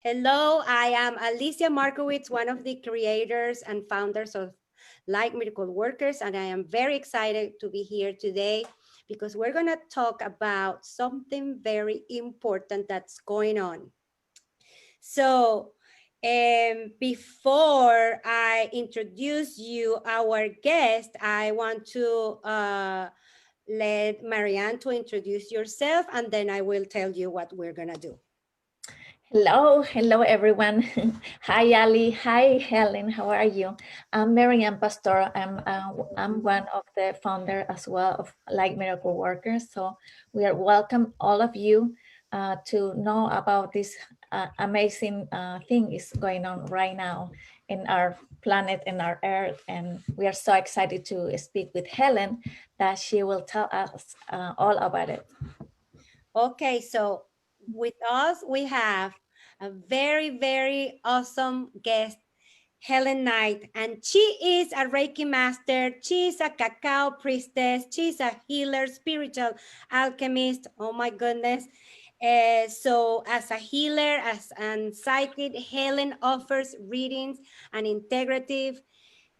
Hello, I am Alicia Markowitz, one of the creators and founders of Like Miracle Workers, and I am very excited to be here today because we're going to talk about something very important that's going on. So, before I introduce you our guest, I want to let Marianne to introduce yourself, and then I will tell you what we're going to do. Hello everyone. Hi Ali, hi Helen, how are you? I'm Marianne Pastor. I'm one of the founder as well of Like Miracle Workers. So we are welcome all of you to know about this amazing thing is going on right now in our planet, in our earth, and we are so excited to speak with Helen that she will tell us all about it. Okay, so with us, we have a very, very awesome guest, Helen Knight, and she is a Reiki master. She's a cacao priestess. She's a healer, spiritual alchemist. Oh my goodness. So as a healer, as an psychic, Helen offers readings and integrative,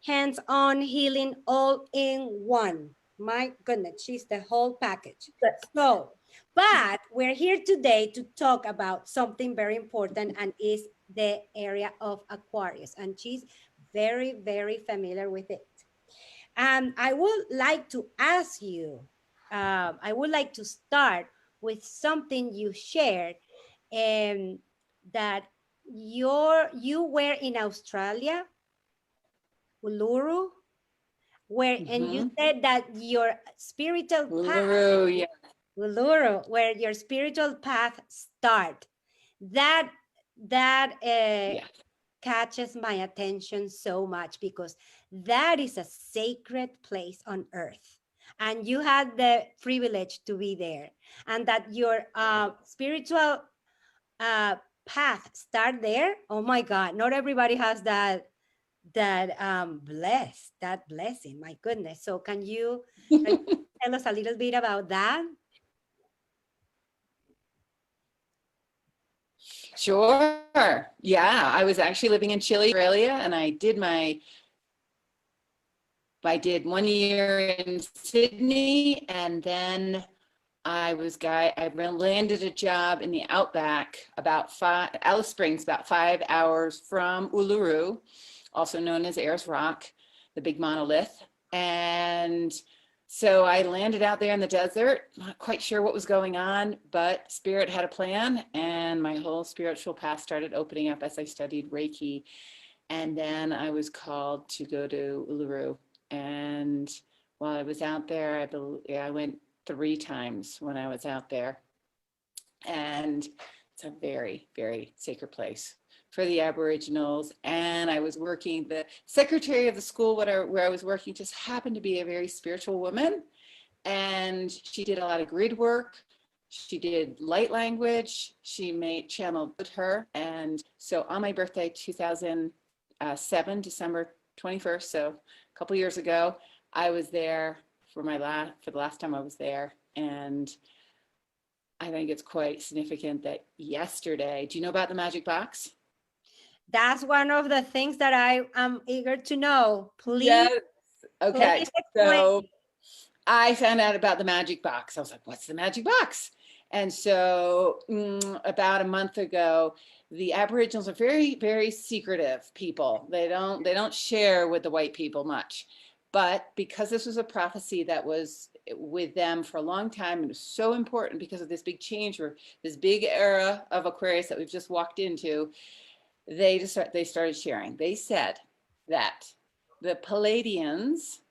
hands-on healing all in one. My goodness, she's the whole package. So, but we're here today to talk about something very important, and is the area of Aquarius, and she's very, very familiar with it. And I would like to ask you, I would like to start with something you shared, um, that you were in Australia, Uluru, where, and you said that your spiritual path, Uluru, yeah. Uluru, where your spiritual path start, that Yeah. catches my attention so much, because that is a sacred place on earth, and you had the privilege to be there, and that your spiritual uh, path start there. Oh my God, not everybody has that blessing. My goodness. So can you tell us a little bit about that? Sure. Yeah, I was actually living in Chile, Australia, and I did 1 year in Sydney, and then I landed a job in the outback, Alice Springs, about 5 hours from Uluru, also known as Ayers Rock, the big monolith. And so I landed out there in the desert, not quite sure what was going on, but Spirit had a plan, and my whole spiritual path started opening up as I studied Reiki. And then I was called to go to Uluru. And while I was out there, I went 3 times when I was out there. And it's a very, very sacred place for the Aboriginals. And I was working, the secretary of the school where I was working just happened to be a very spiritual woman. And she did a lot of grid work. She did light language. She channeled with her. And so on my birthday, 2007, December 21st, so a couple years ago, I was there for the last time I was there. And I think it's quite significant that yesterday, do you know about the magic box? That's one of the things that I am eager to know. Please. Yes. Okay. Please explain. So I found out about the magic box. I was like, what's the magic box? And so about a month ago, the Aboriginals are very, very secretive people. They don't share with the white people much. But because this was a prophecy that was with them for a long time, and it was so important because of this big change, or this big era of Aquarius that we've just walked into, they started sharing. They said that the Palladians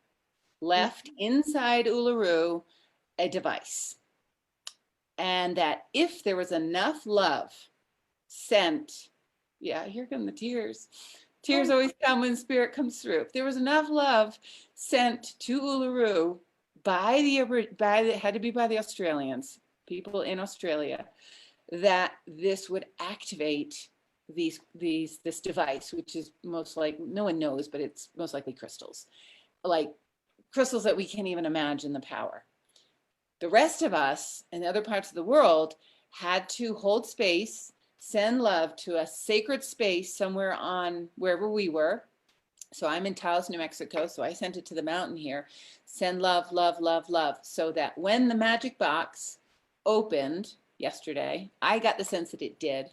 left inside Uluru a device, and that if there was enough love sent, yeah, here come the tears. Tears always come when Spirit comes through. If there was enough love sent to Uluru had to be by the Australians, people in Australia, that this would activate this device, which is most likely, no one knows, but it's most likely crystals, like crystals that we can't even imagine the power. The rest of us in other parts of the world had to hold space send love to a sacred space somewhere on wherever we were. So I'm in Taos, New Mexico. So I sent it to the mountain here. Send love, love, love, love. So that when the magic box opened yesterday, I got the sense that it did.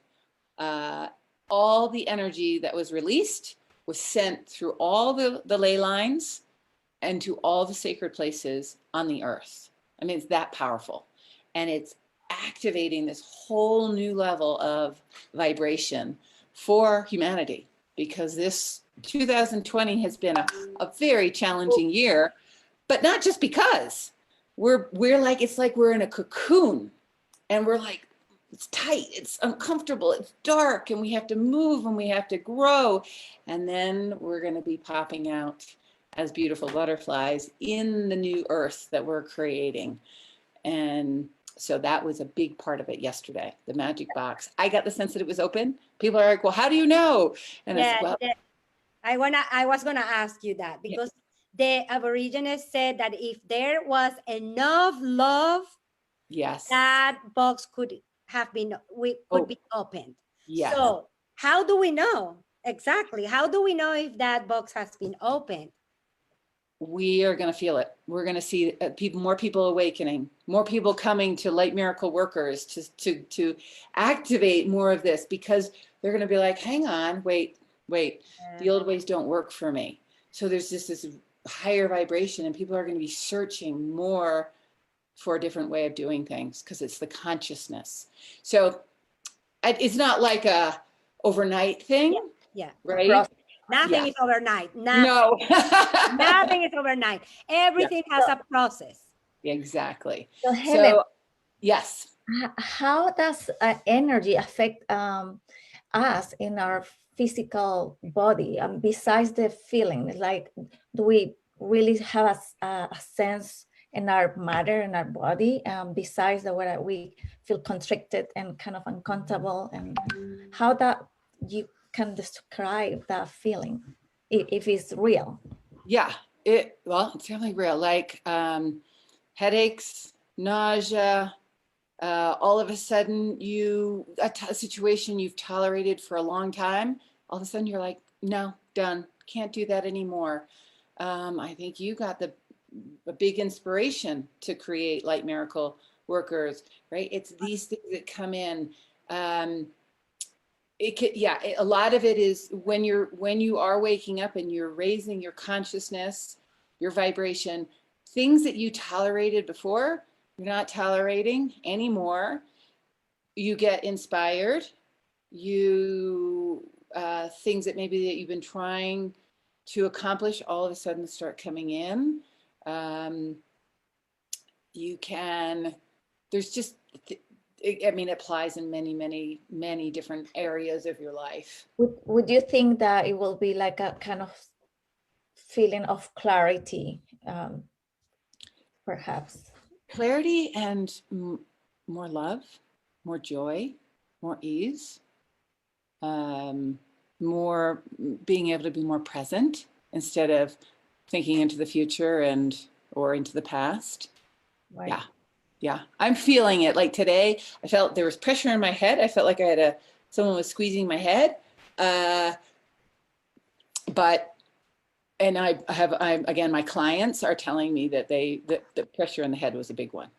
All the energy that was released was sent through all the ley lines and to all the sacred places on the earth. I mean, it's that powerful. And it's activating this whole new level of vibration for humanity, because this 2020 has been a very challenging year, but not just because we're like, it's like we're in a cocoon and we're like, it's tight, it's uncomfortable, it's dark, and we have to move and we have to grow. And then we're going to be popping out as beautiful butterflies in the new earth that we're creating. And so that was a big part of it yesterday, the magic box. I got the sense that it was open. People are like, well, how do you know? And Yeah, I said, well, I was gonna ask you that, because the Aborigines said that if there was enough love, yes. that box could be opened. Yes. So how do we know exactly? How do we know if that box has been opened? We are going to feel it. We're going to see more people awakening, more people coming to Light Miracle Workers to activate more of this, because they're going to be like, hang on, wait, the old ways don't work for me. So there's just this higher vibration, and people are going to be searching more for a different way of doing things, because it's the consciousness. So it's not like a overnight thing, right? Nothing is overnight. No. Nothing is overnight. Everything has a process. Exactly. So Helen, yes. How does energy affect us in our physical body? Besides the feeling, like, do we really have a sense in our matter, in our body, besides the way that we feel constricted and kind of uncomfortable? And how that you can describe that feeling, if it's real? Yeah, it's definitely real. Like headaches, nausea, all of a sudden a situation you've tolerated for a long time, all of a sudden you're like, no, done, can't do that anymore. I think you got a big inspiration to create Light Miracle Workers, right? It's these things that come in. A lot of it is when you are waking up and you're raising your consciousness, your vibration, things that you tolerated before, you're not tolerating anymore. You get inspired. Things that maybe that you've been trying to accomplish all of a sudden start coming in. There's just, I mean, it applies in many, many, many different areas of your life. Would you think that it will be like a kind of feeling of clarity, perhaps? Clarity and more love, more joy, more ease, more being able to be more present instead of thinking into the future or into the past. Right. Yeah, I'm feeling it. Like today, I felt there was pressure in my head. I felt like I had someone was squeezing my head. Again, my clients are telling me that the pressure in the head was a big one.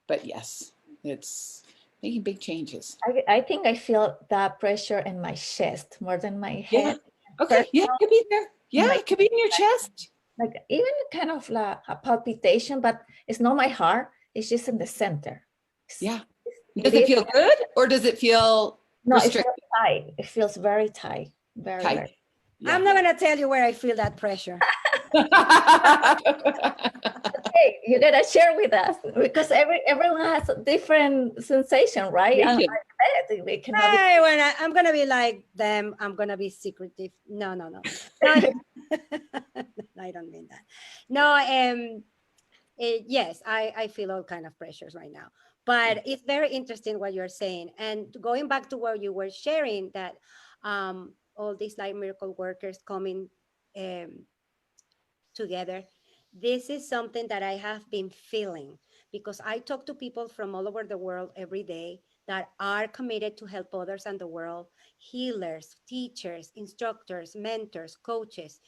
But yes, it's making big changes. I think I feel that pressure in my chest more than my head. Yeah. Okay. Yeah, it could be there. Yeah, it could be in your chest. Like even kind of like a palpitation, but it's not my heart. It's just in the center. Yeah. Does it feel good or does it feel restricted? It feels tight. It feels very tight. Very tight. Very. Yeah. I'm not going to tell you where I feel that pressure. Okay, you gotta share with us, because everyone has a different sensation, right? We cannot I'm gonna be like them. I'm gonna be secretive. No. I don't mean that. No, yes, I feel all kind of pressures right now. But it's very interesting what you're saying. And going back to what you were sharing, that all these Light Miracle Workers coming together. This is something that I have been feeling, because I talk to people from all over the world every day that are committed to help others and the world, healers, teachers, instructors, mentors, coaches,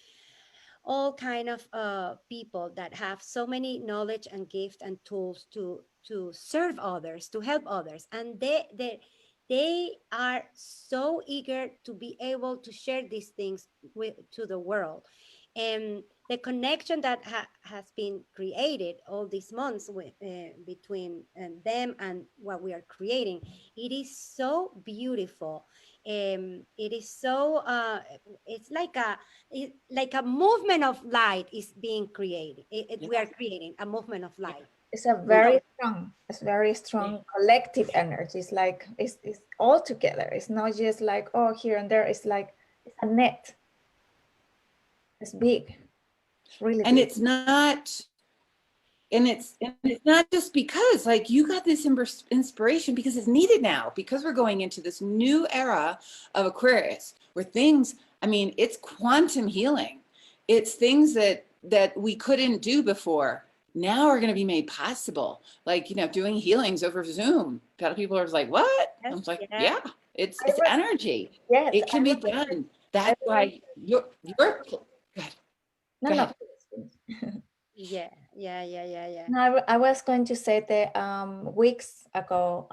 all kind of people that have so many knowledge and gifts and tools to serve others, to help others, and they are so eager to be able to share these things with to the world. And the connection that has been created all these months with, between them and what we are creating, it is so beautiful. It is so it's like a movement of light is being created. We are creating a movement of light. It's a very strong collective energy. It's like it's all together. It's not just like, oh, here and there. It's like it's a net. It's big. It's really And big. it's not just because, like, you got this inspiration because it's needed now, because we're going into this new era of Aquarius where things, I mean, it's quantum healing. It's things that we couldn't do before now are going to be made possible. Like, you know, doing healings over Zoom. A lot of people are like, what? I was like, yeah, it's energy. Yes, It can be done. That's why you're good. no, Go no. ahead. Yeah. No, I was going to say that weeks ago,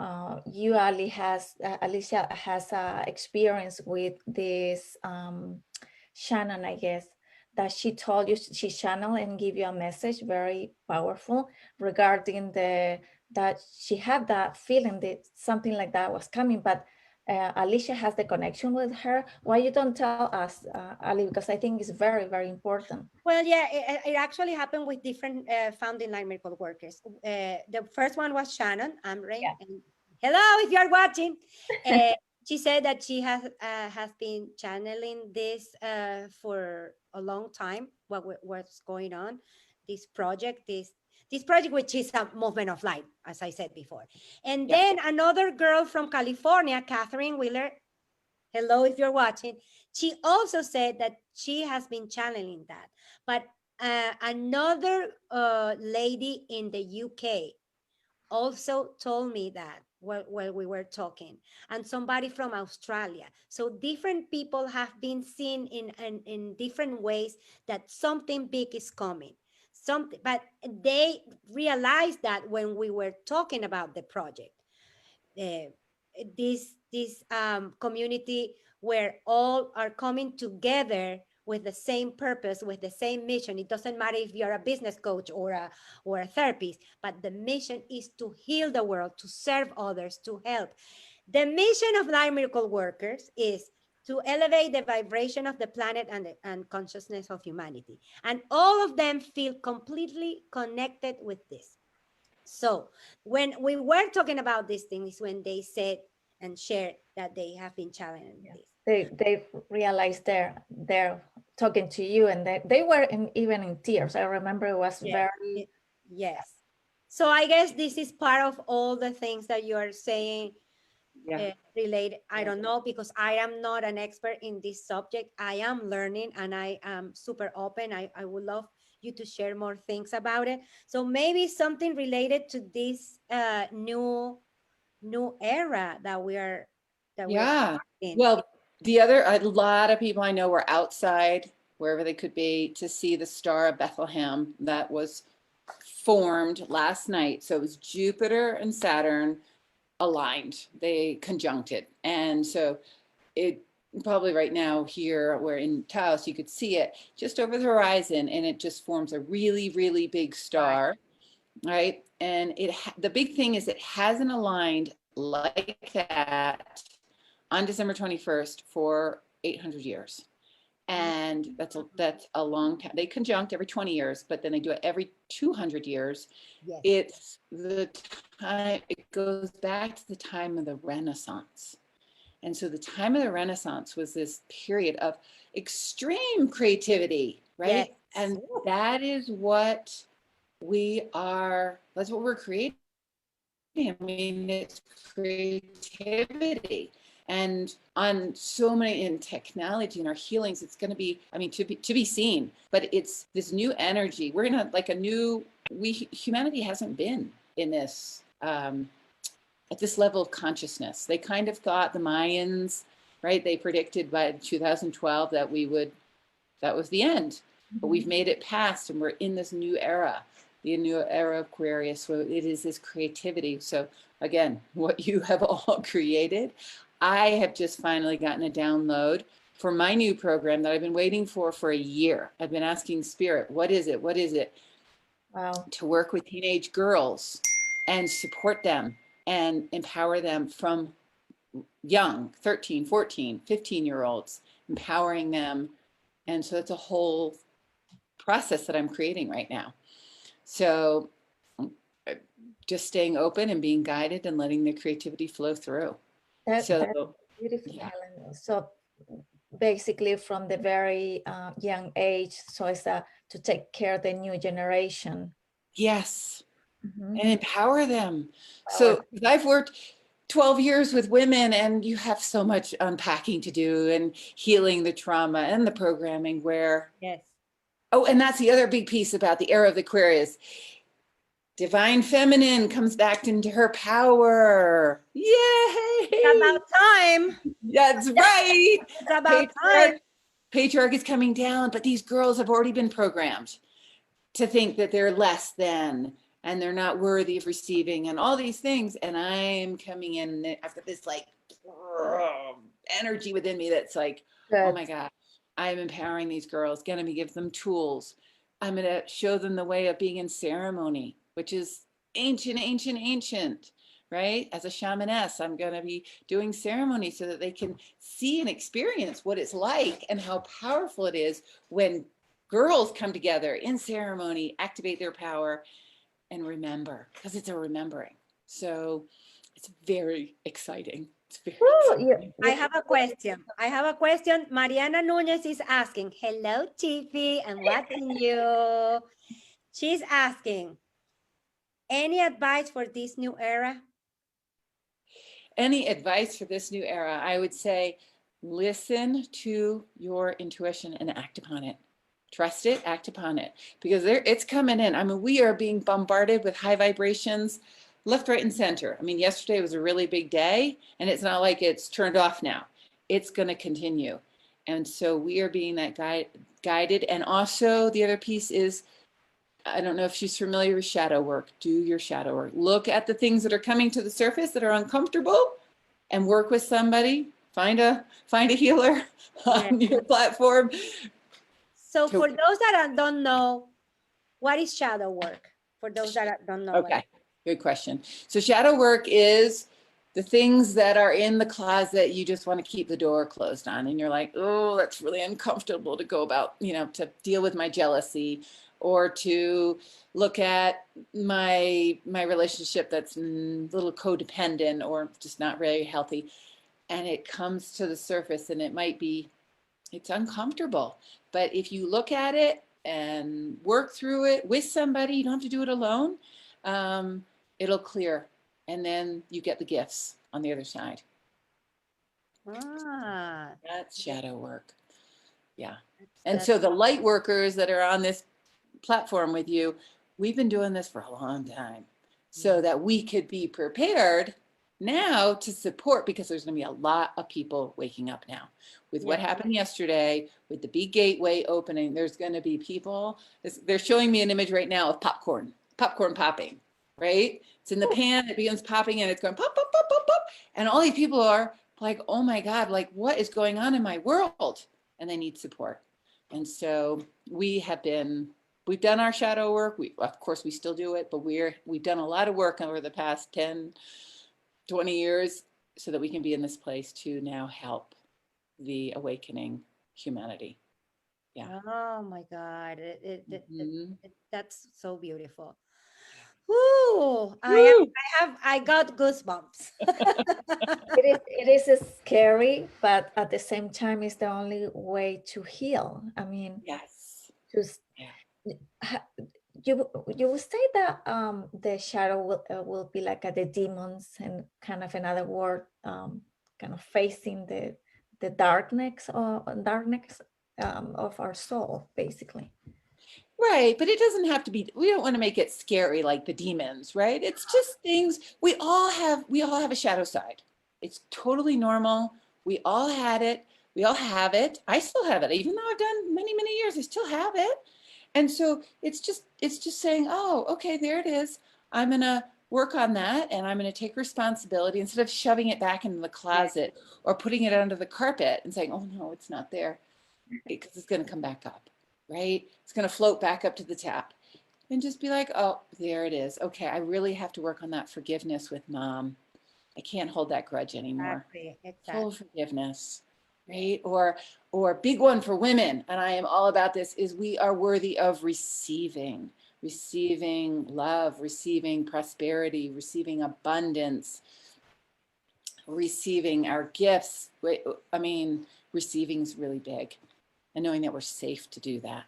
Alicia has experience with this Shannon, I guess, that she told you she channeled and give you a message very powerful regarding that she had that feeling that something like that was coming, but Alicia has the connection with her. Why you don't tell us, Ali? Because I think it's very, very important. Well, yeah, it actually happened with different founding line miracle workers. The first one was Shannon Amray. Yeah. And hello, if you're watching. She said that she has been channeling this for a long time. What's going on? This project, this project, which is a movement of light, as I said before. And then another girl from California, Catherine Wheeler. Hello, if you're watching. She also said that she has been channeling that. But another lady in the UK also told me that while we were talking, and somebody from Australia. So different people have been seen in different ways that something big is coming. Something, but they realized that when we were talking about the project. Uh, this community where all are coming together with the same purpose, with the same mission. It doesn't matter if you're a business coach or a therapist, but the mission is to heal the world, to serve others, to help. The mission of Light Miracle Workers is to elevate the vibration of the planet and consciousness of humanity. And all of them feel completely connected with this. So when we were talking about these things, when they said and shared that they have been challenging this. They realized they're talking to you, and they were even in tears. I remember it was very. Yes. So I guess this is part of all the things that you are saying related. I don't know, because I am not an expert in this subject. I am learning and I am super open. I would love you to share more things about it. So maybe something related to this new era that we are in. Well, a lot of people I know were outside, wherever they could be, to see the Star of Bethlehem that was formed last night. So it was Jupiter and Saturn aligned, they conjuncted. And so it probably right now here, we're in Taos, you could see it just over the horizon, and it just forms a really, really big star, right? And the big thing is it hasn't aligned like that on December 21st for 800 years. And that's a long time. They conjunct every 20 years, but then they do it every 200 years. Yes. It's the time, it goes back to the time of the Renaissance. And so the time of the Renaissance was this period of extreme creativity, right? Yes. And that is what that's what we're creating. I mean, it's creativity. And on so many in technology and our healings, it's going to be, I mean, to be seen, but it's this new energy. We're going to humanity hasn't been in this at this level of consciousness. They kind of thought, the Mayans, right? They predicted by 2012 that that was the end. But we've made it past, and we're in this new era, the new era of Aquarius. So it is this creativity. So again, what you have all created, I have just finally gotten a download for my new program that I've been waiting for a year. I've been asking Spirit, what is it? What is it? Wow. To work with teenage girls and support them and empower them from young, 13, 14, 15-year-olds, empowering them. And so it's a whole process that I'm creating right now. So just staying open and being guided and letting the creativity flow through. That's So beautiful, yeah. Helen. So basically from the very young age, so it's to take care of the new generation. Yes. Mm-hmm. And empower them. So I've worked 12 years with women, and you have so much unpacking to do and healing the trauma and the programming where, Yes. oh, and that's the other big piece about the era of the Aquarius. Divine feminine comes back into her power. Yay! It's about time. That's right. It's about time. Patriarch is coming down, but these girls have already been programmed to think that they're less than and they're not worthy of receiving and all these things. And I'm coming in, I've got this like energy within me that's like, oh my God, I'm empowering these girls, gonna give them tools. I'm gonna show them the way of being in ceremony, which is ancient, right? As a shamaness, I'm gonna be doing ceremony so that they can see and experience what it's like and how powerful it is when girls come together in ceremony, activate their power, and remember, because it's a remembering. So it's very exciting. It's very exciting. I have a question. Mariana Nunez is asking, hello, Chifi, and watching you. She's asking, any advice for this new era? Any advice for this new era? I would say, listen to your intuition and act upon it. Trust it, act upon it, because it's coming in. I mean, we are being bombarded with high vibrations left, right, and center. I mean, yesterday was a really big day, and it's not like it's turned off now. It's going to continue. And so we are being that guided. And also the other piece is, I don't know if she's familiar with shadow work. Do your shadow work. Look at the things that are coming to the surface that are uncomfortable and work with somebody. Find a healer on your platform. So for those that don't know, what is shadow work? For those that don't know. Okay, good question. So shadow work is the things that are in the closet you just want to keep the door closed on. And you're like, oh, that's really uncomfortable to go about, you know, to deal with my jealousy or to look at my relationship that's a little codependent or just not very healthy. And it comes to the surface and it might be, it's uncomfortable. But if you look at it and work through it with somebody, you don't have to do it alone, it'll clear. And then you get the gifts on the other side. That's shadow work. Yeah. And so the light workers that are on this platform with you, we've been doing this for a long time so that we could be prepared now to support, because there's going to be a lot of people waking up now with what happened yesterday with the big gateway opening. There's going to be people, they're showing me an image right now of popcorn popping, right? It's in the pan, it begins popping and it's going pop, pop, pop, pop, pop. And all these people are like, oh my God, like what is going on in my world? And they need support. And so we've done our shadow work. Of course, we still do it, but we've done a lot of work over the past 10, 20 years so that we can be in this place to now help the awakening humanity. Yeah. Oh my God. That's so beautiful. Ooh, I got goosebumps. It is scary, but at the same time, it's the only way to heal. I mean, yes. Just you would say that the shadow will be like the demons and kind of another word, kind of facing the darkness of our soul, basically. Right, but it doesn't have to be, we don't want to make it scary like the demons, right? It's just things we all have a shadow side. It's totally normal. We all had it. We all have it. I still have it. Even though I've done many, many years, I still have it. And so it's just saying, "Oh, okay, there it is. I'm going to work on that and I'm going to take responsibility instead of shoving it back into the closet or putting it under the carpet and saying, "Oh no, it's not there." Because it's going to come back up, right? It's going to float back up to the top and just be like, oh, there it is. Okay, I really have to work on that forgiveness with mom. I can't hold that grudge anymore. Full forgiveness, right? Or big one for women, and I am all about this, is we are worthy of receiving love, receiving prosperity, receiving abundance, receiving our gifts. I mean, receiving is really big. And knowing that we're safe to do that,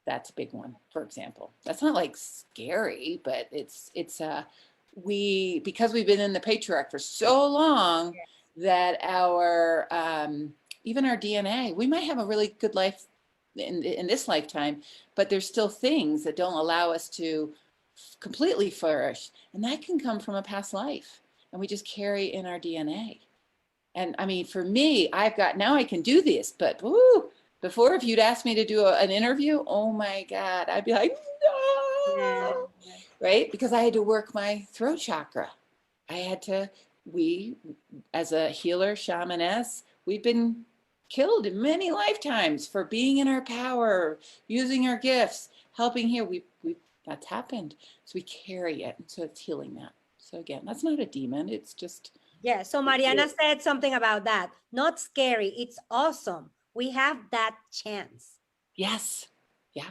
that's a big one. For example, that's not like scary, but it's because we've been in the patriarch for so long that our even our DNA, we might have a really good life in this lifetime, but there's still things that don't allow us to completely flourish, and that can come from a past life, and we just carry in our DNA. And I mean, for me, now I can do this, but woo, before, if you'd asked me to do an interview, oh my God, I'd be like, no, right? Because I had to work my throat chakra. We, as a healer, shamaness, we've been killed in many lifetimes for being in our power, using our gifts, helping here. That's happened. So we carry it. And so it's healing that. So again, that's not a demon. It's just. Yeah, so Mariana said something about that. Not scary, it's awesome. We have that chance. Yes. Yeah.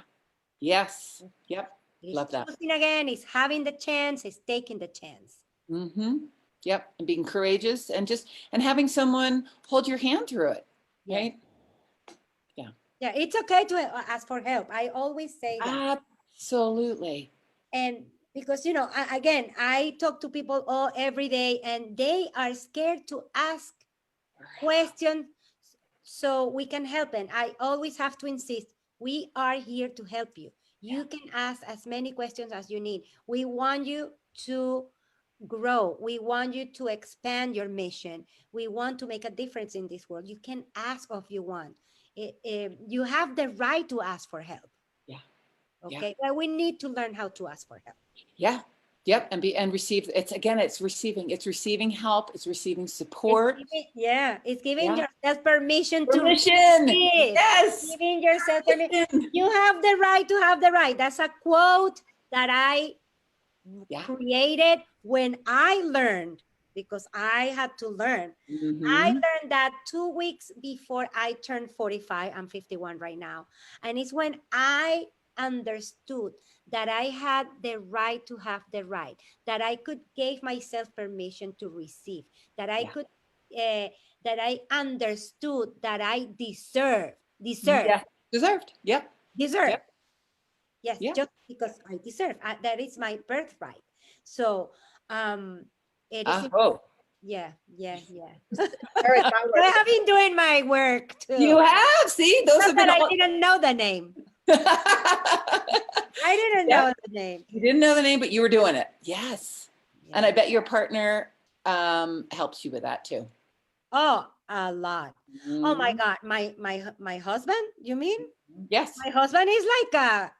Yes. Yep. It's Love that. choosing again, it's having the chance, it's taking the chance. Mm-hmm. Yep. And being courageous and having someone hold your hand through it. Right. Yeah. Yeah, it's okay to ask for help. I always say that. Absolutely. And because, I talk to people every day and they are scared to ask questions so we can help them. I always have to insist, we are here to help you. You can ask as many questions as you need. We want you to grow. We want you to expand your mission. We want to make a difference in this world. You can ask if you want. You have the right to ask for help. Yeah. Okay. But we need to learn how to ask for help. Yeah. Yep. And receive. It's receiving. It's receiving help. It's receiving support. It's giving yourself permission to receive. Yes. Giving yourself permission. You have the right to have the right. That's a quote that I created when I learned, because I had to learn. I learned that 2 weeks before I turned 45. I'm 51 right now. And it's when I understood that I had the right to have the right, that I could give myself permission to receive, that I could, that I understood that I deserve. Yeah. Deserved. Yep. Deserve. Yep. Yes, just because I deserve. That is my birthright. So it is. Yeah. I have been doing my work too. You have? See, those have been. I didn't know the name. I didn't know the name. You didn't know the name, but you were doing it. Yes. And I bet your partner helps you with that too. Oh, a lot. Oh my God. My husband, you mean? Yes. My husband is like a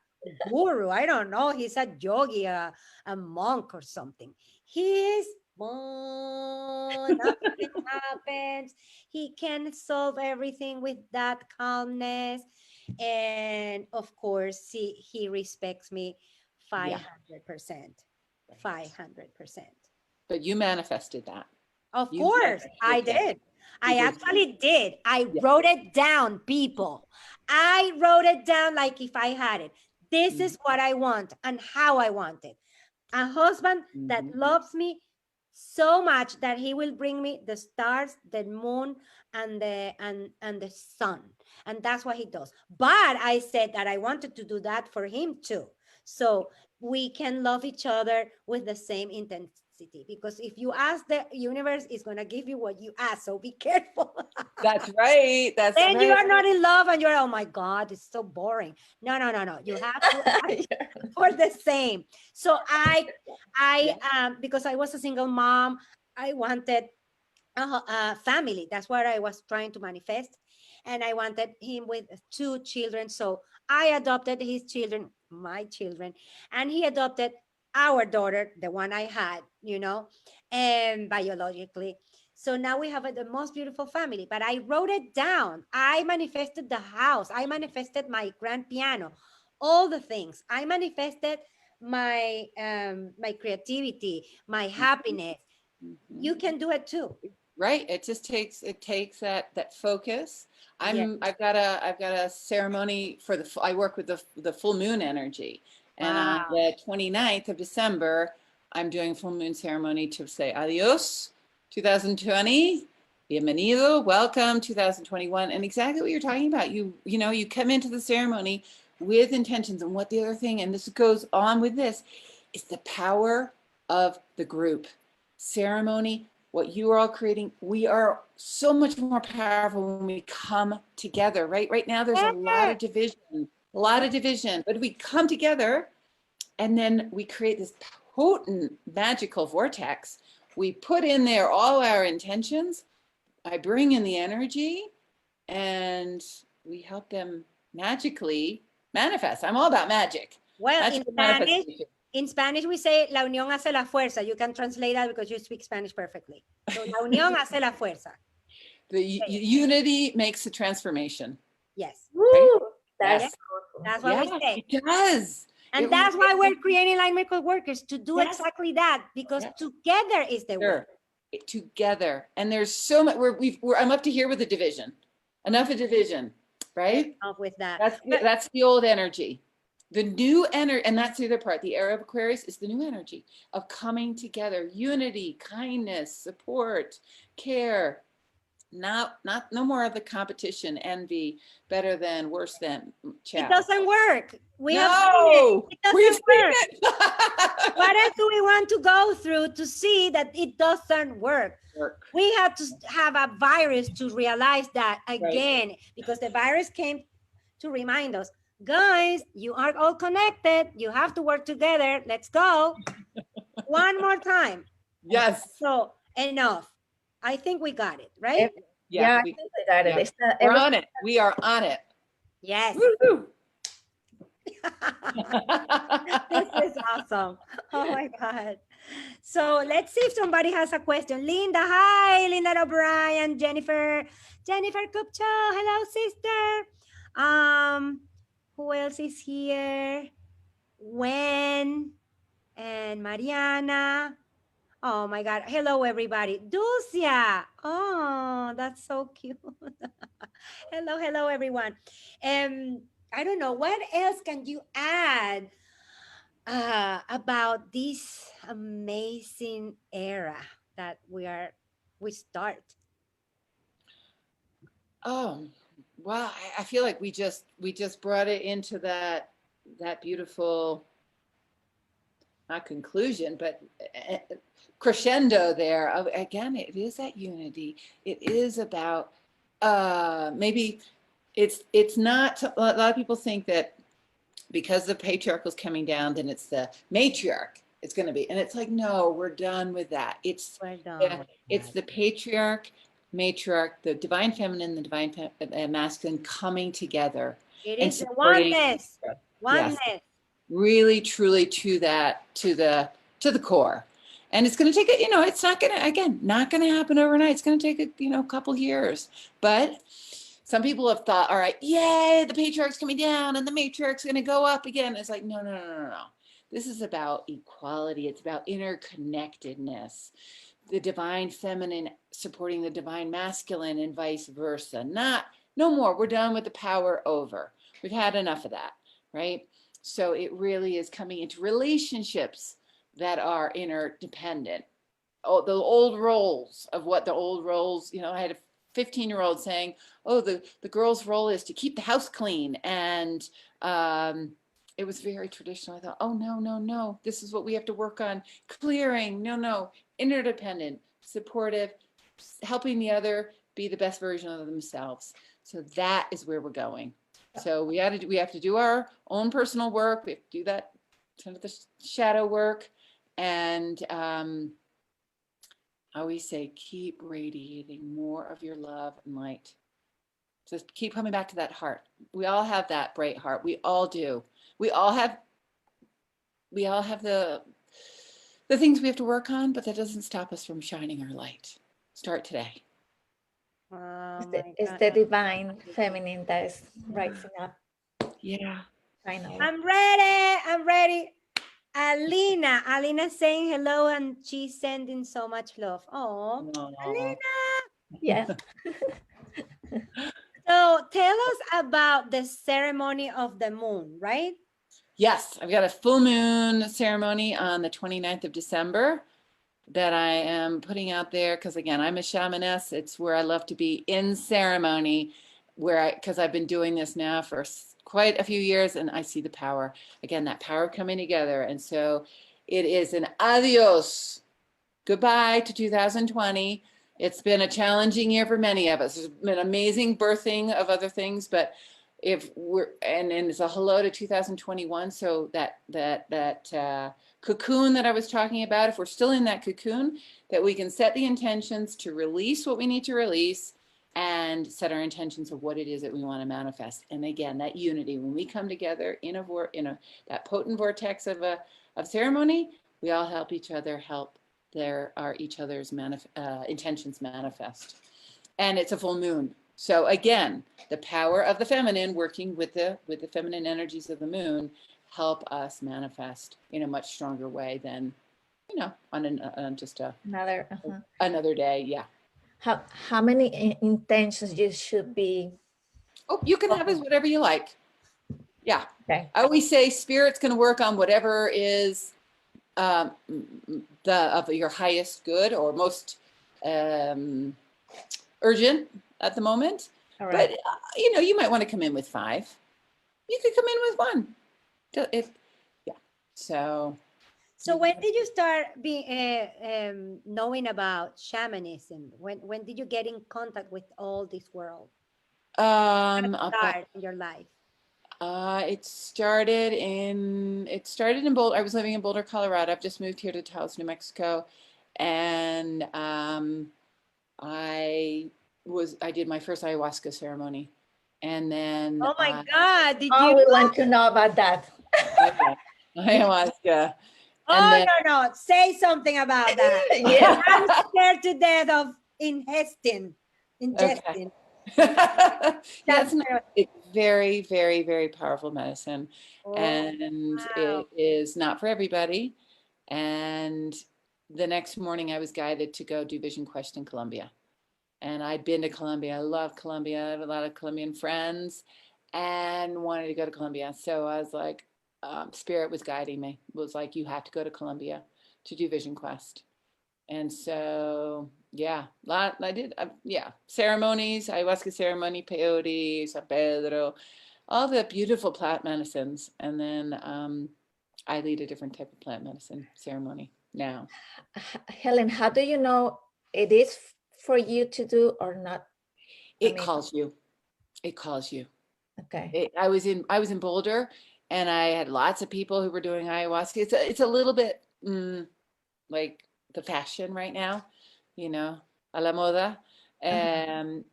guru. I don't know. He's a yogi, a monk or something. He is fun. Nothing happens. He can solve everything with that calmness. And of course, he respects me 500%. 500%. But you manifested that. Of course, I did. I actually did. I wrote it down, people. I wrote it down like if I had it. This is what I want and how I want it. A husband that loves me so much that he will bring me the stars, the moon, and the sun. And that's what he does. But I said that I wanted to do that for him too. So we can love each other with the same synchronicity, because if you ask the universe, it's going to give you what you ask. So be careful. That's right. That's Then right. you are not in love and you're, oh my God, it's so boring. No, no, no, no. You have to ask for the same. So because I was a single mom, I wanted a family. That's what I was trying to manifest. And I wanted him with 2 children. So I adopted his children, my children, and he adopted our daughter, the one I had, and biologically. So now we have the most beautiful family, but I wrote it down. I manifested the house. I manifested my grand piano, all the things. I manifested my creativity, my happiness. You can do it too. Right. It takes that focus. I've got a ceremony for I work with the full moon energy. And on the 29th of December, I'm doing full moon ceremony to say adios 2020. Bienvenido, welcome 2021. And exactly what you're talking about. You come into the ceremony with intentions. And what the other thing, and this goes on with this, is the power of the group. Ceremony, what you are all creating, we are so much more powerful when we come together, right? Right now, there's a lot of division, but we come together and then we create this potent magical vortex. We put in there all our intentions. I bring in the energy and we help them magically manifest. I'm all about magic. Well, in Spanish, we say la unión hace la fuerza. You can translate that because you speak Spanish perfectly. So la unión hace la fuerza. The unity makes the transformation. Yes. Woo, Yes. That's what we say. It does. And that's why we're creating Light Miracle Workers, to do exactly that, because together is the work. Together. And there's so much, I'm up to here with the division. Enough of division, right? Enough with that. That's the old energy. The new energy, and that's the other part. The era of Aquarius is the new energy of coming together, unity, kindness, support, care. No more of the competition, envy, better than, worse than. Chat. It doesn't work. We've seen it. What else do we want to go through to see that it doesn't work? We have to have a virus to realize that again, because the virus came to remind us, guys, you are all connected. You have to work together. Let's go. One more time. Yes. So enough. I think we got it, right? Yeah, I think we got it. We're on it. We are on it. Yes. This is awesome. Oh my God. So let's see if somebody has a question. Linda, hi. Linda O'Brien, Jennifer Kupcho. Hello, sister. Who else is here? Wen and Mariana. Oh my God. Hello, everybody. Dulcia. Oh, that's so cute. Hello, everyone. I don't know, what else can you add about this amazing era that we start? Oh, wow. I feel like we just brought it into that beautiful, not conclusion, but crescendo there. Again, it is that unity. It is about maybe it's not, a lot of people think that because the patriarchal is coming down, then it's the matriarch it's going to be. And it's like, no, we're done with that. It's the patriarch, matriarch, the divine feminine, the divine masculine coming together. It is the oneness. Yes, really, truly to the core. And it's going to take it, it's not going to happen overnight. It's going to take a couple years. But some people have thought, all right, yay, the patriarch's coming down and the matriarch's going to go up again. It's like, no. This is about equality. It's about interconnectedness. The divine feminine supporting the divine masculine and vice versa. No more. We're done with the power over. We've had enough of that, right? So it really is coming into relationships that are interdependent. Oh, the old roles, I had a 15-year-old saying, oh, the girl's role is to keep the house clean and it was very traditional. I thought, oh, no, no, no. This is what we have to work on. Clearing. No, no. Interdependent, supportive, helping the other be the best version of themselves. So that is where we're going. So we have to do our own personal work. We have to do that some of the shadow work. And I always say, keep radiating more of your love and light. Just keep coming back to that heart. We all have that bright heart. We all do. We all have the things we have to work on, but that doesn't stop us from shining our light. Start today. Oh It's the divine feminine that is rising up. Yeah. Finally. I'm ready. I'm ready. Alina saying hello, and she's sending so much love. Oh, Alina. Yes. So tell us about the ceremony of the moon, right? Yes, I've got a full moon ceremony on the 29th of December that I am putting out there because, again, I'm a shamaness. It's where I love to be in ceremony, because I've been doing this now for quite a few years, and I see the power. Again, that power coming together. And so it is an adios, goodbye to 2020. It's been a challenging year for many of us. There's been amazing birthing of other things, but if we're and it's a hello to 2021. So that cocoon that I was talking about, if we're still in that cocoon, that we can set the intentions to release what we need to release and set our intentions of what it is that we want to manifest. And again, that unity, when we come together in that potent vortex of ceremony, we all help each other help each other's intentions manifest. And it's a full moon. So again, the power of the feminine working with the feminine energies of the moon help us manifest in a much stronger way than, on just another day. Yeah. How many intentions you should be? Oh, you can have whatever you like. Yeah. Okay. I always say spirit's going to work on whatever is of your highest good or most urgent at the moment. All right. But you might want to come in with 5. You could come in with 1. So when did you start knowing about shamanism? When did you get in contact with all this world? Start in your life. It started in Boulder. I was living in Boulder, Colorado. I've just moved here to Taos, New Mexico, and I did my first ayahuasca ceremony, and then oh my God, did you? We want to know about that. Ayahuasca. Oh, no, say something about that. Yeah, I'm scared to death of ingesting. Okay. It's very, very, very powerful medicine. Oh, and wow. It is not for everybody. And the next morning I was guided to go do Vision Quest in Colombia. And I'd been to Colombia. I love Colombia. I have a lot of Colombian friends and wanted to go to Colombia. So I was like, Spirit was guiding me. It was like, you have to go to Colombia to do Vision Quest. And so, yeah, I did, ceremonies, ayahuasca ceremony, peyote, San Pedro, all the beautiful plant medicines. And then I lead a different type of plant medicine ceremony now. Helen, how do you know it is for you to do or not? It calls you. It calls you. Okay. I was in Boulder, and I had lots of people who were doing ayahuasca. It's a little bit like the fashion right now, a la moda. And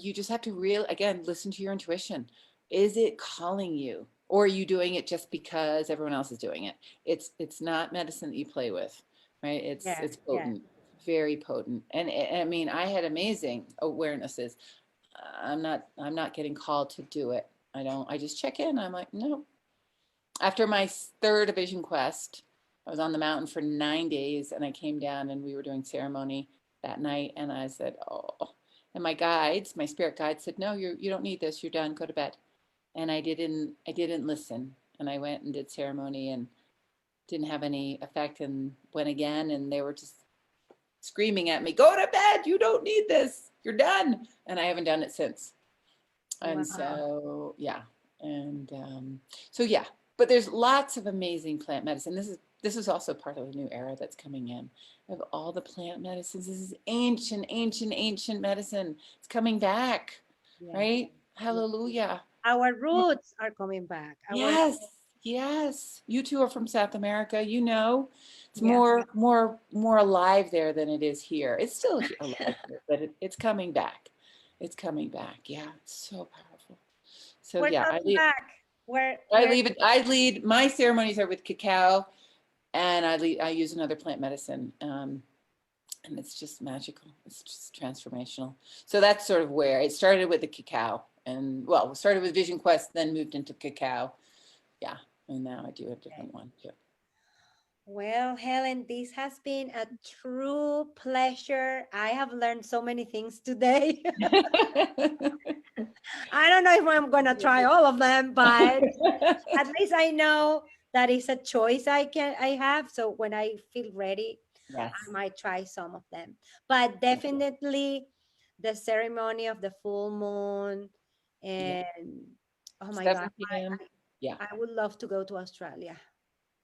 you just have to listen to your intuition. Is it calling you, or are you doing it just because everyone else is doing it? It's not medicine that you play with, right? It's potent, very potent. And I mean, I had amazing awarenesses. I'm not getting called to do it. I just check in. I'm like, no. After my 3rd Vision Quest, I was on the mountain for 9 days, and I came down and we were doing ceremony that night. And I said, oh, and my spirit guides said, no, you don't need this. You're done. Go to bed. And I didn't listen. And I went and did ceremony and didn't have any effect, and went again. And they were just screaming at me, go to bed. You don't need this. You're done. And I haven't done it since. And so, yeah. And so, yeah, but there's lots of amazing plant medicine. This is also part of a new era that's coming in of all the plant medicines. This is ancient medicine. It's coming back, Yeah. right? Hallelujah. Our roots are coming back. Yes, yes. You two are from South America. You know, it's Yeah. more alive there than it is here. It's still alive here, but it's coming back. It's coming back. Yeah, it's so powerful. So We're yeah, coming back. We're I lead my ceremonies are with cacao, and I use another plant medicine, and it's just magical. It's just transformational. So that's sort of where it started with the cacao, and well, it started with Vision Quest, then moved into cacao. Yeah, and now I do a different one too. Well, Helen, this has been a true pleasure. I have learned so many things today. I don't know if I'm going to try all of them, but at least I know that is a choice I have. So when I feel ready, Yes. I might try some of them. But definitely the ceremony of the full moon and oh my 7 God, p.m. Yeah, I would love to go to Australia,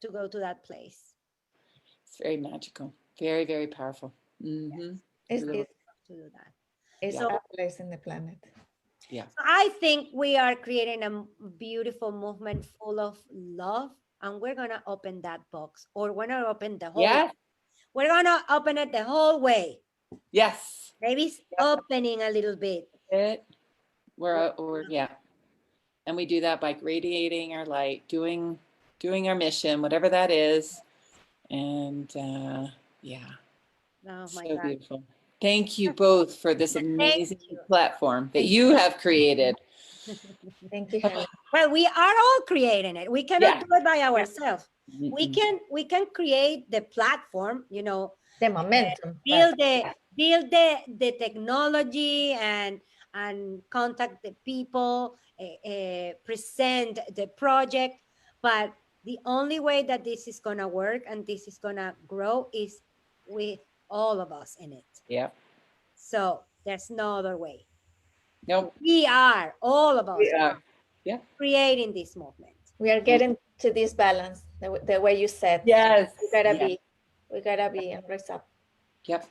to go to that place. it's very magical, very, very powerful. Mm-hmm. It's, Really, it's, To do that. it's Yeah. our place in the planet. yeah. So I think we are creating a beautiful movement full of love, and we're gonna open that box, or we're gonna open the whole. Yes. We're gonna open it the whole way. Yes. Maybe it's opening a little bit. It. We're yeah, and we do that by radiating our light, doing our mission, whatever that is, and yeah, Oh my so God. beautiful. Thank you both for this Thank amazing you. platform that you have created. Thank you, Helen. Well, we are all creating it. We cannot Yeah. do it by ourselves. We Mm-mm. can create the platform, you know, The momentum. build but- the technology and contact the people, present the project, but the only way that this is gonna work and this is gonna grow is with all of us in it. Yeah. So there's no other way. Nope. We are all of us We are. Yeah. creating this movement. We are getting to this balance, the way you said. Yes. We gotta Yeah. we gotta be and rise up. Yep.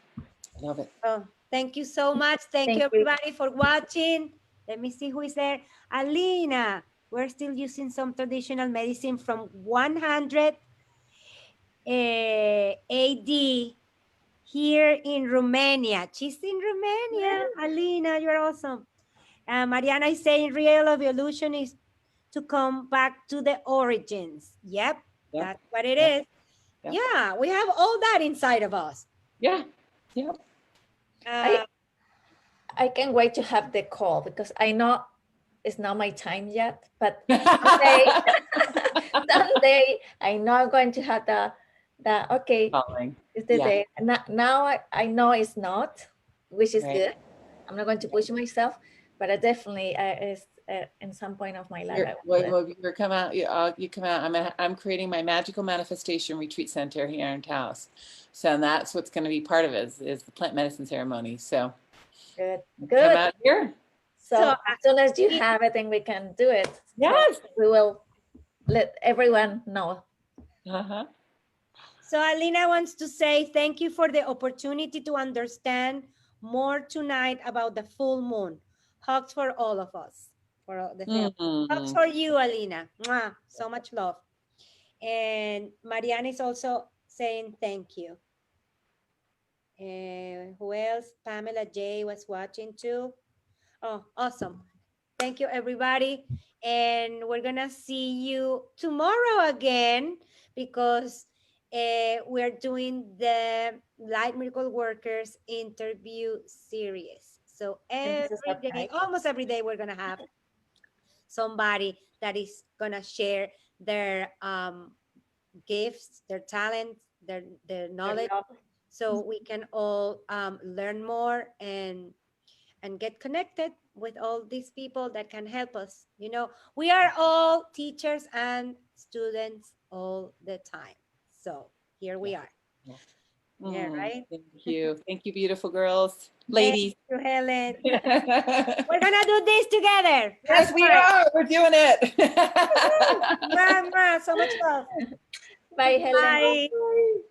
Love it. Oh, thank you so much. Thank you Thank you. everybody for watching. Let me see who is there. Alina, we're still using some traditional medicine from 100 AD here in Romania. She's in Romania. Alina, you're awesome. Mariana is saying real evolution is to come back to the origins. Yep, Yep. that's what it Yep. is. Yep. Yeah, we have all that inside of us. Yeah. Yeah. I can't wait to have the call because I know it's not my time yet, but someday I know I'm going to have the okay, Calling. it's the Yeah. day. Now I know it's not, which is Right. good. I'm not going to push myself, but I definitely is in some point of my life. You come out. You come out. I'm creating my magical manifestation retreat center here in Taos, so that's what's going to be part of it is the plant medicine ceremony. So Good. come out here. So as soon as you have it, then we can do it. Yes. So we will let everyone know. Uh-huh. So Alina wants to say thank you for the opportunity to understand more tonight about the full moon. Hugs for all of us, for all the family. Hugs for you, Alina. Mwah. So much love. And Mariana is also saying thank you. Who else? Pamela J was watching too. Oh, awesome. Thank you, everybody. And we're going to see you tomorrow again because we're doing the Light Miracle Workers interview series. So every day, almost every day, we're going to have somebody that is going to share their gifts, their talents, their knowledge, so we can all learn more and get connected with all these people that can help us. You know, we are all teachers and students all the time. So here we are. Yeah, right? Thank you. Thank you, beautiful girls, Thank ladies. you, Helen. Yes, We're gonna do this together. High we five. are. We're doing it. Mwah, mwah. So much love. Bye, Helen. Bye. Bye.